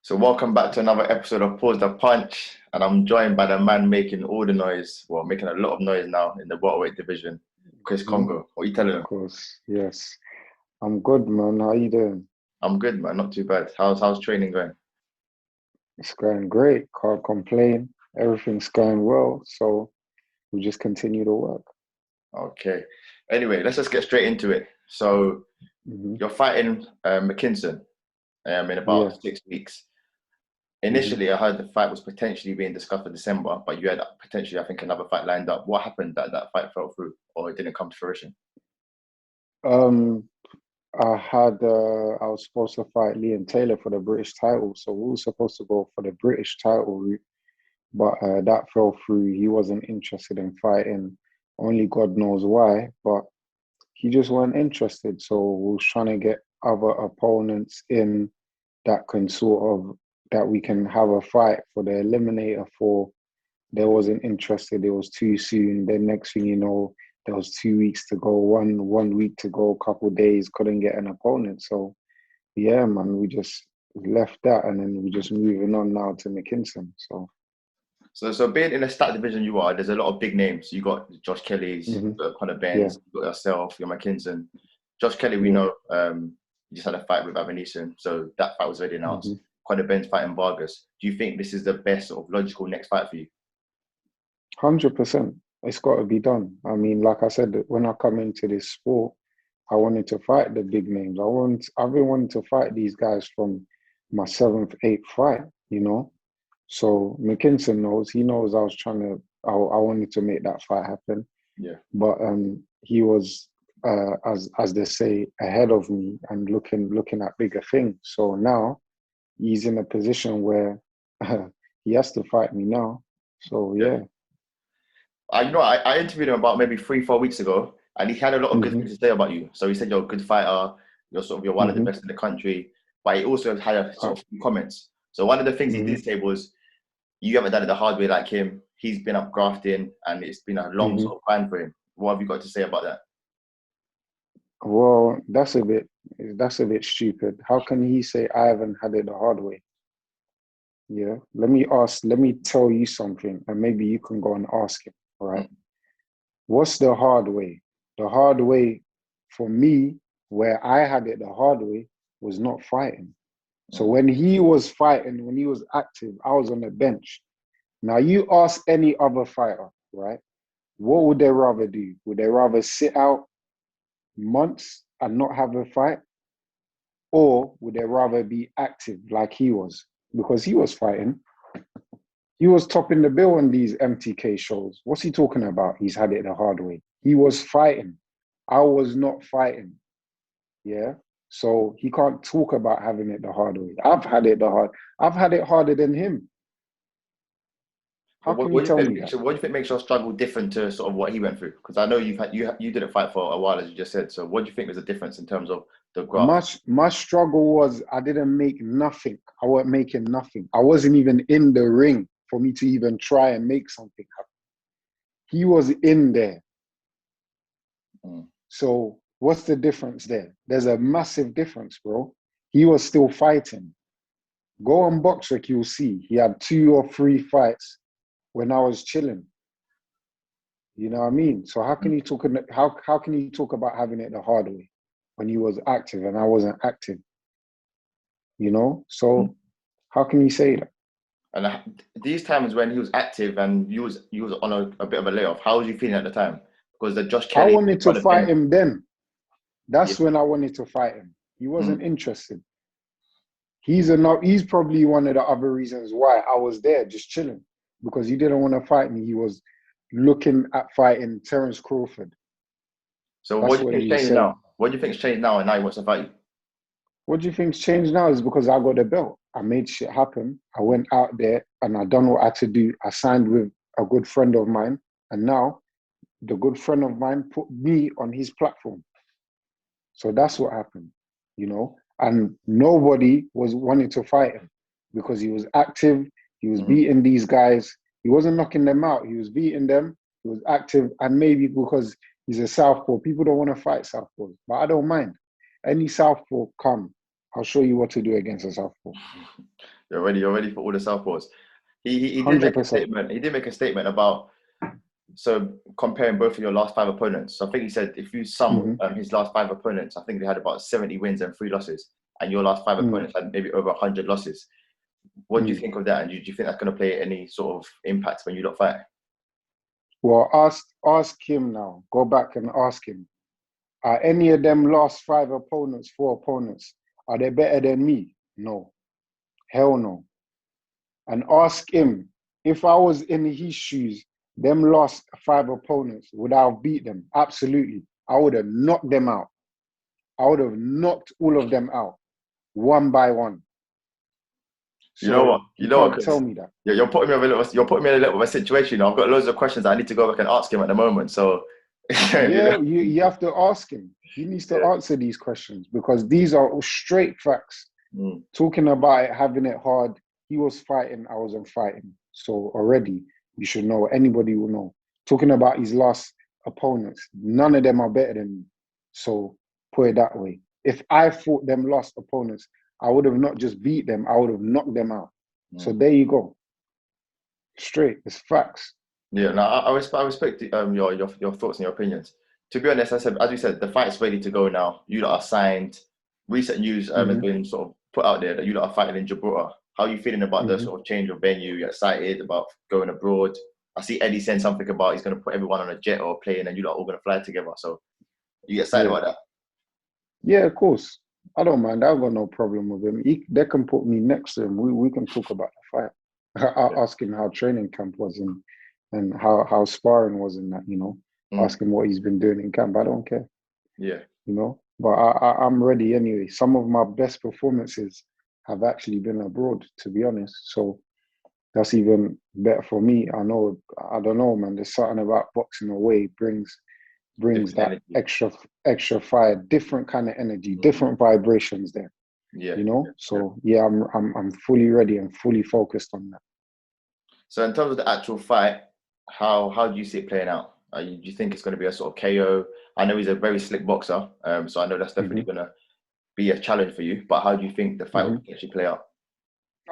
So welcome back to another episode of Pause the Punch, and I'm joined by the man making all the noise, well, making a lot of noise now in the welterweight division, Chris Mm, Congo. What are you telling of him? course, yes. I'm good, man. How you doing? I'm good, man. Not too bad. How's training going? It's going great. Can't complain. Everything's going well. So we just continue to work. Okay. Anyway, let's just get straight into it. So Hmm. you're fighting McKinson in Yeah. about 6 weeks. Hmm. Initially, I heard the fight was potentially being discussed for December, but you had potentially, I think, another fight lined up. What happened that that fight fell through, or it didn't come to fruition? Um, I was supposed to fight Liam Taylor for the British title, so we were supposed to go for the British title route, but that fell through. He wasn't interested in fighting. Only God knows why, but he just weren't interested. So we was trying to get other opponents in that can sort of that we can have a fight for the eliminator for. There wasn't interested. It was too soon. Then next thing you know, there was 2 weeks to go, one week to go, couple days, couldn't get an opponent. So yeah, man, we just left that and then we just moving on now to McKinson. So So being in the stat division you are, there's a lot of big names. You got Josh Kelly's, mhm. Conor Yeah, Ben's, you got yourself, your McKinson. Josh Kelly, we yeah. know, he just had a fight with Evan, so that fight was already announced. Hmm. Conor Ben's fighting Vargas. Do you think this is the best sort of logical next fight for you? 100%. It's got to be done. I mean, like I said, when I come into this sport, I wanted to fight the big names. I've been wanting to fight these guys from my seventh, eighth fight, you know. So McKinson knows. He knows I was trying to. I wanted to make that fight happen, Yeah. but he was, as they say, ahead of me and looking at bigger things. So now he's in a position where he has to fight me now. So Yeah. yeah. I interviewed him about maybe 3, 4 weeks ago, and he had a lot of good Hmm. things to say about you. So he said you're a good fighter, you're one of the Hmm. best in the country, but he also had a sort of few comments. So one of the things he Hmm. did say was, you haven't done it the hard way like him. He's been up grafting, and it's been a long Hmm. sort of grind for him. What have you got to say about that? Well, that's a bit stupid. How can he say I haven't had it the hard way? Yeah. Let me tell you something, and maybe you can go and ask him. All right. Mm. What's the hard way? The hard way for me, where I had it the hard way, was not fighting. So Mm. when he was fighting, when he was active, I was on the bench. Now you ask any other fighter, right? What would they rather do? Would they rather sit out months and not have a fight? Or would they rather be active like he was? Because he was fighting. He was topping the bill on these MTK shows. What's he talking about? He's had it the hard way. He was fighting. I was not fighting. Yeah. So he can't talk about having it the hard way. I've had it the hard. I've had it harder than him. But How can you tell me that? what do you think makes your struggle different to sort of what he went through? Because I know you didn't fight for a while, as you just said. So what do you think was the difference in terms of the My graft? my struggle was I didn't make nothing. I wasn't making nothing. I wasn't even in the ring for me to even try and make something happen. He was in there. Mm. So what's the difference there? There's a massive difference, bro. He was still fighting. Go on Boxrec, you'll see. He had 2 or 3 fights when I was chilling. You know what I mean? So how can you talk about having it the hard way when he was active and I wasn't active? You know? Mm. So how can you say that? And these times when he was active and you was on a bit of a layoff, how was you feeling at the time? Because the Josh I Kelly, wanted to Conor fight Ben, him then. yeah, That's when I wanted to fight him. He mm, wasn't interested. He's probably one of the other reasons why I was there just chilling because he didn't want to fight me. He was looking at fighting Terence Crawford. so what That's do you what he think's was changed now? saying. What do you think's changed now, and now he wants to fight What do you think's changed now is because I got the belt. I made shit happen. I you? went out there and I done what I had to do. I signed with a good friend of mine, and now the good friend of mine put me on his platform. So that's what happened, you know. And nobody was wanting to fight him because he was active. He was Mm. beating these guys. He wasn't knocking them out. He was beating them. He was active. And maybe because he's a southpaw, people don't want to fight southpaws. But I don't mind. Any southpaw, come. I'll show you what to do against a southpaw. You're ready for all the southpaws. He did make a 100%. statement. He did make a statement about comparing both of your last 5 opponents. So I think he said if you sum his last 5 opponents, I think they had about 70 wins and 3 losses, and your last 5 opponents had maybe over 100 losses. What do you think of that? And do you think that's going to play any sort of impact when you lot fight? Well, ask him now. Go back and ask him. Are any of them last 4 opponents, are they better than me? No. Hell no. And ask him, if I was in his shoes, them last 5 opponents, would I have beat them? Absolutely. I would have knocked them out. I would have knocked all of them out, one by one. So you know what? Tell me that. Yeah, you're putting me in a little bit of a situation. I've got loads of questions that I need to go back and ask him at the moment. So yeah, you have to ask him. He needs to answer these questions because these are all straight facts. Talking about it, having it hard. He was fighting, I wasn't fighting. So already you should know. Anybody will know. Talking about his last opponents, none of them are better than me. So put it that way. If I fought them last opponents, I would have not just beat them, I would have knocked them out. So there you go. Straight, it's facts. Yeah, no, I respect your thoughts and your opinions. To be honest, as you said, the fight's ready to go now. You lot are signed. Recent news has been sort of put out there that you lot are fighting in Gibraltar. How are you feeling about the sort of change of venue? You're excited about going abroad? I see Eddie saying something about he's going to put everyone on a jet or a plane and you lot are all going to fly together. So you excited about that? Yeah, of course. I don't mind. I've got no problem with him. They can put me next to him. We can talk about the fight. I'll ask him how training camp was and how sparring was in that, Ask him what he's been doing in camp. I don't care. Yeah. But I'm ready anyway. Some of my best performances have actually been abroad, to be honest. So that's even better for me. I don't know, man. There's something about boxing away brings that extra fire, different kind of energy, different vibrations there. Yeah. So I'm fully ready and fully focused on that. So in terms of the actual fight, how do you see it playing out? Do you think it's going to be a sort of KO? I know he's a very slick boxer, so I know that's definitely going to be a challenge for you. But how do you think the fight will actually play out?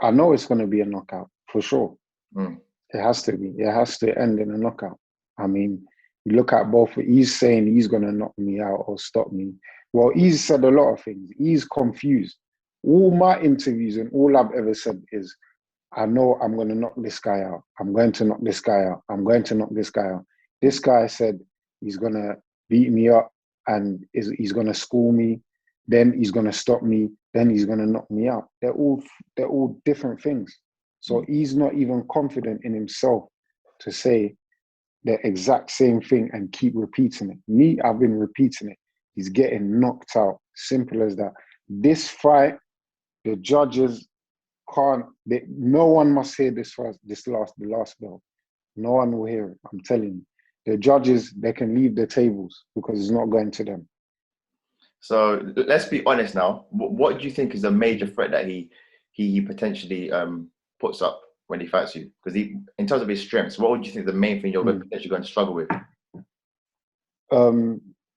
I know it's going to be a knockout for sure. It has to be. It has to end in a knockout. I mean, you look at both. He's saying he's going to knock me out or stop me. Well, he's said a lot of things. He's confused. All my interviews and all I've ever said is, I know I'm going to knock this guy out. I'm going to knock this guy out. I'm going to knock this guy out. This guy said he's going to beat me up and he's going to school me. Then he's going to stop me. Then he's going to knock me out. They're all different things. So he's not even confident in himself to say the exact same thing and keep repeating it. Me, I've been repeating it. He's getting knocked out. Simple as that. This fight, the judges no one must hear the last bell. No one will hear it. I'm telling you. The judges, they can leave the tables because it's not going to them. So let's be honest now. What do you think is a major threat that he potentially puts up when he fights you? Because in terms of his strengths, what would you think the main thing you're potentially going to struggle with?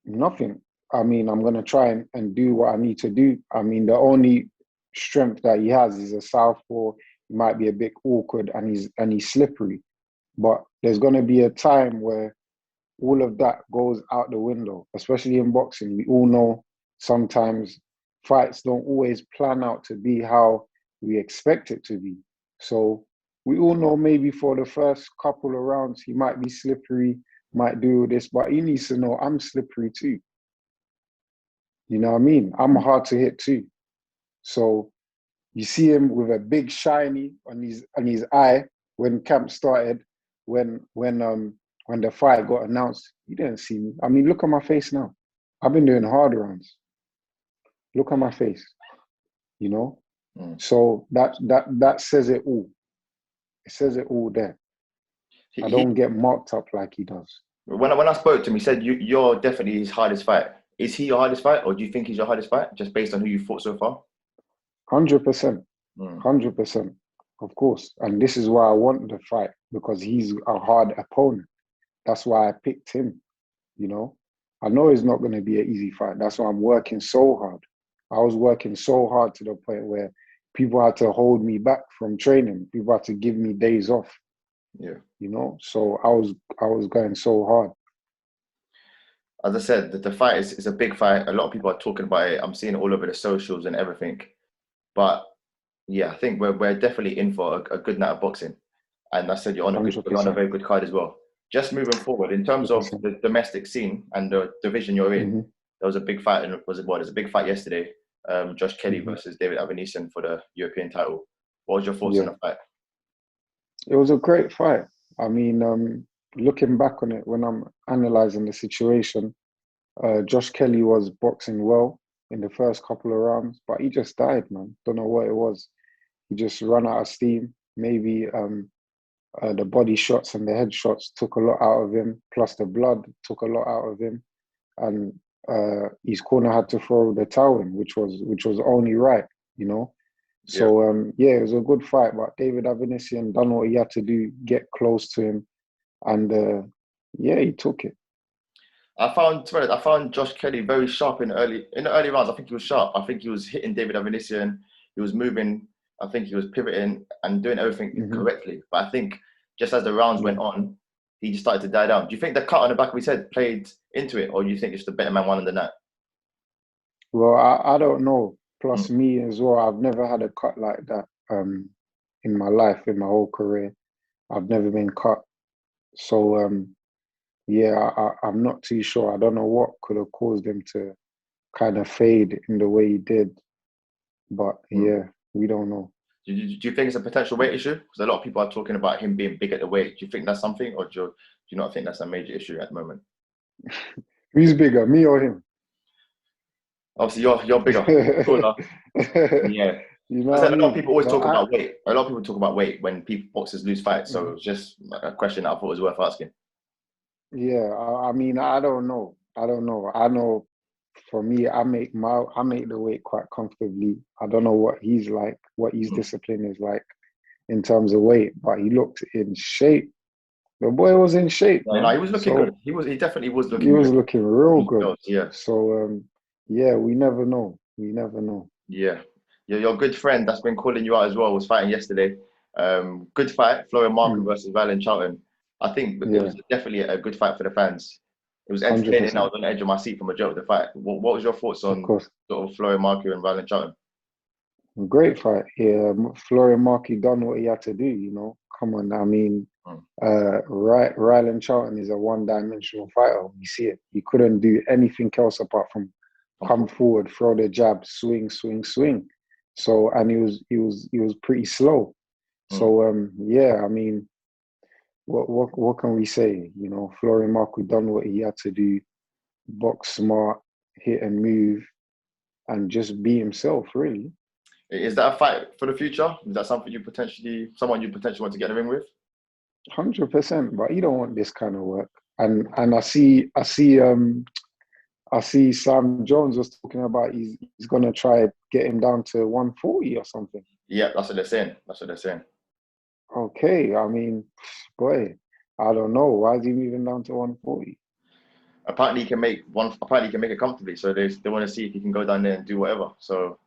Nothing. I mean, I'm going to try and do what I need to do. I mean, the only strength that he has is a southpaw. He might be a bit awkward and he's slippery. But there's going to be a time where all of that goes out the window, especially in boxing. We all know sometimes fights don't always plan out to be how we expect it to be. So we all know maybe for the first couple of rounds, he might be slippery, might do this, but he needs to know I'm slippery too. You know what I mean? I'm hard to hit too. So you see him with a big shiny on his eye when camp started, when the fight got announced. You didn't see me. I mean, look at my face now. I've been doing hard rounds. Look at my face. So that says it all. It says it all there. I don't get marked up like he does. When I spoke to him, he said you're definitely his hardest fight. Is he your hardest fight, or do you think he's your hardest fight, just based on who you fought so far? 100%. 100%. Of course. And this is why I want the fight, because he's a hard opponent. That's why I picked him. I know it's not going to be an easy fight. That's why I'm working so hard. I was working so hard to the point where people had to hold me back from training. People had to give me days off. Yeah. You know, so I was going so hard. As I said, the fight is a big fight. A lot of people are talking about it. I'm seeing it all over the socials and everything. But yeah, I think we're definitely in for a good night of boxing. And I said you're on you're on a 100%. very good card as well. Just moving forward in terms of 100%. the domestic scene and the division you're in, Mm-hmm. there was a big fight. And there's a big fight yesterday. Josh Kelly Mm-hmm. versus David Avanesian for the European title. What was your thoughts on Yeah, the fight? it was a great fight. I mean, looking back on it, when I'm analyzing the situation, Josh Kelly was boxing well in the first couple of rounds, but he just died, man. Don't know what it was. He just ran out of steam. Maybe the body shots and the head shots took a lot out of him, plus the blood took a lot out of him. And his corner had to throw the towel in, which was only right, you know. So yeah, it was a good fight, but David Avanesian done what he had to do, get close to him, and yeah, he took it. I found Josh Kelly very sharp in the early rounds. I think he was sharp. I think he was hitting David Avanesian. He was moving. I think he was pivoting and doing everything Mm-hmm. correctly. But I think just as the rounds went on, he just started to die down. Do you think the cut on the back of his head played into it, or do you think it's the better man won in the night? Well, I don't know. Plus me as well. I've never had a cut like that in my life, in my whole career. I've never been cut. So yeah, I'm not too sure. I don't know what could have caused him to kind of fade in the way he did. But yeah, we don't know. Do you think it's a potential weight issue? Because a lot of people are talking about him being big at the weight. Do you think that's something, or do you not think that's a major issue at the moment? Who's bigger, me or him? Obviously, you're bigger, taller. Yeah. You know I what I said a lot of mean? people always No, talk about weight. A lot of people talk about weight when boxers lose fights. So Mhm. it's just a question that I thought was worth asking. Yeah, I mean, I don't know. I don't know. I know for me, I make the weight quite comfortably. I don't know what he's like, what his discipline is like in terms of weight, but he looked in shape. The boy was in shape, No, man. he was looking good. So He definitely was he looking was good. looking real good. Yeah. So yeah, we never know. We never know. Yeah. Your good friend that's been calling you out as well was fighting yesterday. Good fight, Florian Marco Mm, versus Valen Charlton. I think it yeah, was definitely a good fight for the fans. It was entertaining. I 100%. was on the edge of my seat from a joke of the fight. What was your thoughts Of on course. sort of Florian Marco and Valen Charlton? Great fight. Yeah, Florian Markey done what he had to do, you know. Come on, I mean, Ryland Charlton is a one-dimensional fighter. We see it. He couldn't do anything else apart from come forward, throw the jab, swing, swing, swing. So, and he was pretty slow. So, yeah, I mean, what can we say? You know, Florian Markey done what he had to do, box smart, hit and move, and just be himself, really. Is that a fight for the future? Is that someone you potentially want to get in the ring with? 100%, but you don't want this kind of work. And I see Sam Jones was talking about he's gonna try get him down to 140 or something. Yeah, that's what they're saying. That's what they're saying. Okay, I mean, boy, I don't know. Why is he moving down to 140? Apparently, he can make one. Apparently, he can make it comfortably. So they want to see if he can go down there and do whatever. So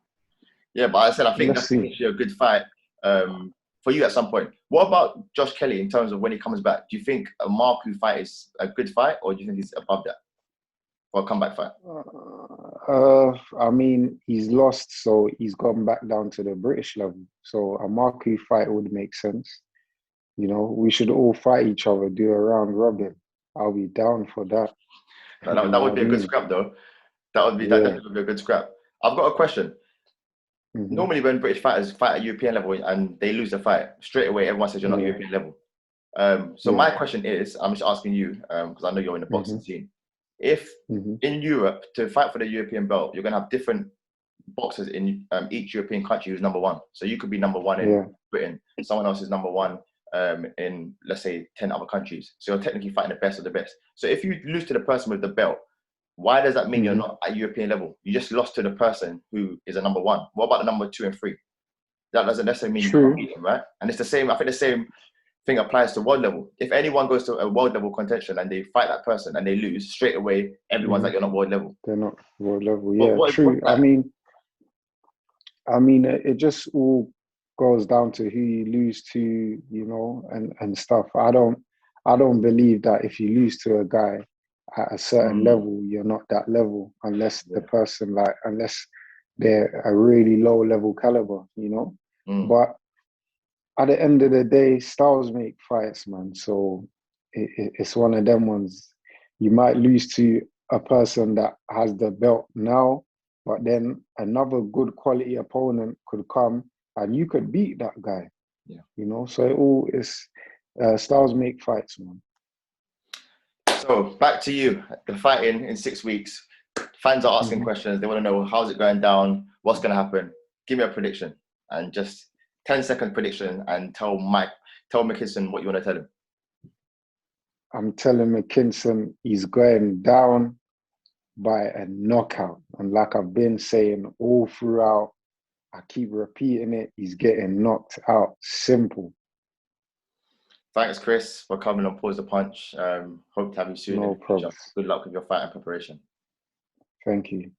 yeah, but I said I think Let's that's see. actually a good fight for you at some point. What about Josh Kelly in terms of when he comes back? Do you think a Marku fight is a good fight, or do you think he's above that for a comeback fight? I mean, he's lost, so he's gone back down to the British level. So a Marquee fight would make sense. You know, we should all fight each other, do a round robin. I'll be down for that. No, You that know would what I be a good mean? scrap, though. That Yeah. definitely would be a good scrap. I've got a question. Mm-hmm. Normally, when British fighters fight at European level and they lose the fight, straight away everyone says you're not Yeah. European level. So Yeah. my question is, I'm just asking you because I know you're in the Mm-hmm. boxing scene. If Mm-hmm. in Europe to fight for the European belt, you're gonna have different boxers in each European country who's number one. So you could be number one in Yeah. Britain, someone else is number one in let's say 10 other countries. So you're technically fighting the best of the best. So if you lose to the person with the belt, why does that mean you're Mm-hmm. not at European level? You just lost to the person who is a number one. What about the number 2 and 3? That doesn't necessarily mean you can't True. beat them, right? And it's the same. I think the same thing applies to world level. If anyone goes to a world level contention and they fight that person and they lose, straight away everyone's Mm-hmm. like you're not world level. They're not world level. But Yeah, what true. I like? mean, I mean, it just all goes down to who you lose to, you know, and stuff. I don't believe that if you lose to a guy at a certain Mm, level, you're not that level unless the yeah. person unless they're a really low level caliber, you know. Mm, But at the end of the day, styles make fights, man. So it's one of them ones. You might lose to a person that has the belt now, but then another good quality opponent could come and you could beat that guy. yeah. You know, so it all is styles make fights, man. So back to you. The fighting in 6 weeks. Fans are asking Mm-hmm. questions. They want to know how's it going down, what's going to happen. Give me a prediction and just 10-second prediction and tell McKinson what you want to tell him. I'm telling McKinson he's going down by a knockout. And like I've been saying all throughout, I keep repeating it, he's getting knocked out. Simple. Thanks, Chris, for coming on Pause the Punch. Hope to have you soon in No the future. probs. Good luck with your fight and preparation. Thank you.